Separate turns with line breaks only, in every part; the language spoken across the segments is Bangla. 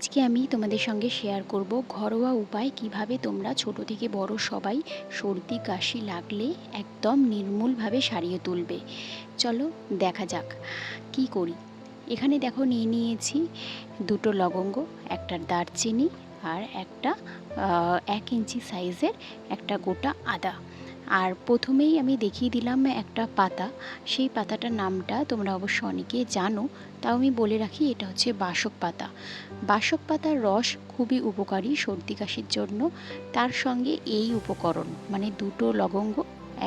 আজকে আমি তোমাদের সঙ্গে শেয়ার করব ঘরোয়া উপায় কিভাবে তোমরা ছোট থেকে বড় সবাই সর্দি কাশি লাগলে একদম নির্মূলভাবে সারিয়ে তুলবে। চলো দেখা যাক কি করি। এখানে দেখো নিয়ে নিয়েছি দুটো লবঙ্গ, একটা দারচিনি আর একটা 1 ইঞ্চি সাইজের একটা গোটা আদা। আর প্রথমেই আমি দেখিয়ে দিলাম একটা পাতা, সেই পাতাটার নামটা তোমরা অবশ্য অনেকে জানো, তাও আমি বলে রাখি এটা হচ্ছে বাসক পাতা। বাসক পাতার রস খুবই উপকারী সর্দি কাশির জন্য। তার সঙ্গে এই উপকরণ মানে দুটো লবঙ্গ,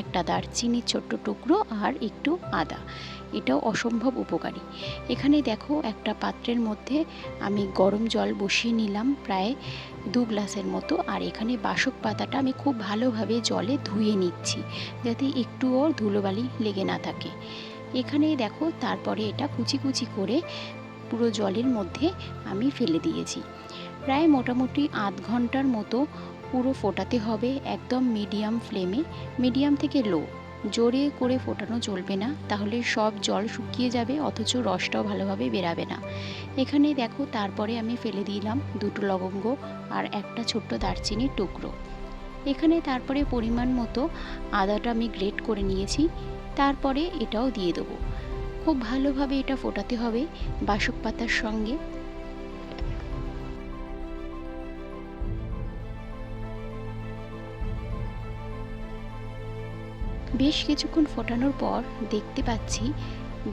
একটা দারচিনির ছোট্ট টুকরো আর একটু আদা, এটাও অসম্ভব উপকারী। এখানে দেখো একটা পাত্রের মধ্যে আমি গরম জল বসিয়ে নিলাম প্রায় 2 গ্লাসের মতো। আর এখানে বাসক পাতাটা আমি খুব ভালোভাবে জলে ধুয়ে নিচ্ছি যাতে একটুও ধুলোবালি লেগে না থাকে। এখানে দেখো তারপরে এটা কুচি কুচি করে পুরো জলের মধ্যে আমি ফেলে দিয়েছি। প্রায় মোটামুটি আধ ঘন্টার মতো পুরো ফোটাতে হবে একদম মিডিয়াম ফ্লেমে, মিডিয়াম থেকে লো। জোরে করে ফোটানো চলবে না, তাহলে সব জল শুকিয়ে যাবে অথচ রসটাও ভালোভাবে বেরাবে না। এখানে দেখো তারপরে আমি ফেলে দিলাম দুটো লবঙ্গ আর একটা ছোট্ট দারচিনির টুকরো। এখানে তারপরে পরিমাণ মতো আদাটা আমি গ্রেট করে নিয়েছি, তারপরে এটাও দিয়ে দেবো। খুব ভালোভাবে এটা ফোটাতে হবে বাসক পাতার সঙ্গে। বেশ কিছুক্ষণ ফোটানোর পর দেখতে পাচ্ছি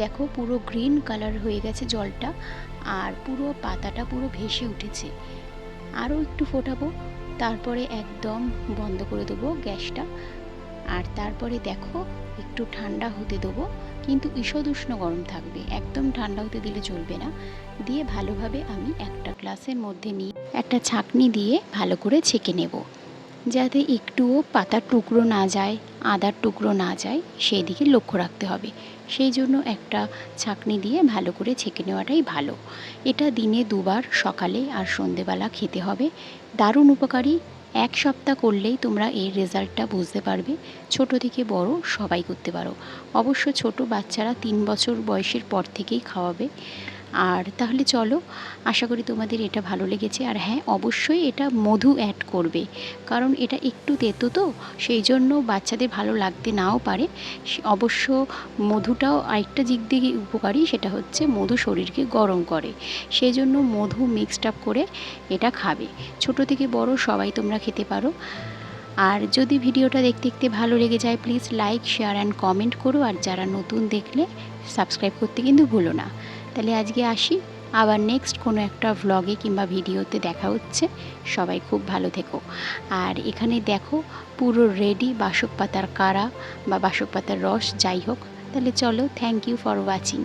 দেখো পুরো গ্রিন কালার হয়ে গেছে জলটা, আর পুরো পাতাটা পুরো ভেসে উঠেছে। আরও একটু ফোটাবো, তারপরে একদম বন্ধ করে দেবো গ্যাসটা। আর তারপরে দেখো একটু ঠান্ডা হতে দেবো, কিন্তু ঈষৎ উষ্ণ গরম থাকবে, একদম ঠান্ডা হতে দিলে চলবে না। দিয়ে ভালোভাবে আমি একটা গ্লাসের মধ্যে নিয়ে একটা ছাঁকনি দিয়ে ভালো করে ছেঁকে নেব, যাতে একটুও পাতার টুকরো না যায়, আদার টুকরো না যায়, সেই দিকে লক্ষ্য রাখতে হবে। সেই জন্য একটা ছাঁকনি দিয়ে ভালো করে ছেঁকে নেওয়াটাই ভালো। এটা দিনে 2 বার সকালে আর সন্ধেবেলা খেতে হবে। দারুণ উপকারী। 1 সপ্তাহ করলেই তোমরা এর রেজাল্টটা বুঝতে পারবে। ছোট থেকে বড় সবাই করতে পারো। অবশ্য ছোট বাচ্চারা 3 বছর বয়সের পর থেকেই খাওয়াবে। আর তাহলে চলো, আশা করি তোমাদের এটা ভালো লেগেছে। আর হ্যাঁ, অবশ্যই এটা মধু অ্যাড করবে, কারণ এটা একটু তেতো তো, সেই জন্য বাচ্চাদের ভালো লাগতে নাও পারে। অবশ্য মধুটাও আরেকটা দিক দিয়ে উপকারী, সেটা হচ্ছে মধু শরীরকে গরম করে, সেই জন্য মধু মিক্সড আপ করে এটা খাবে। ছোট থেকে বড় সবাই তোমরা খেতে পারো। আর যদি ভিডিওটা দেখতে দেখতে ভালো লেগে যায় please like, share and comment করো। আর যারা নতুন দেখলে সাবস্ক্রাইব করতে কিন্তু ভুলো না। তাহলে আজকে আসি, আবার নেক্সট কোনো একটা ভ্লগে কিংবা ভিডিওতে দেখা হচ্ছে। সবাই খুব ভালো থেকো। আর এখানে দেখো পুরো রেডি বাসক পাতার কাড়া বা বাসক পাতার রস, যাই হোক। তাহলে চলো, থ্যাংক ইউ ফর ওয়াচিং।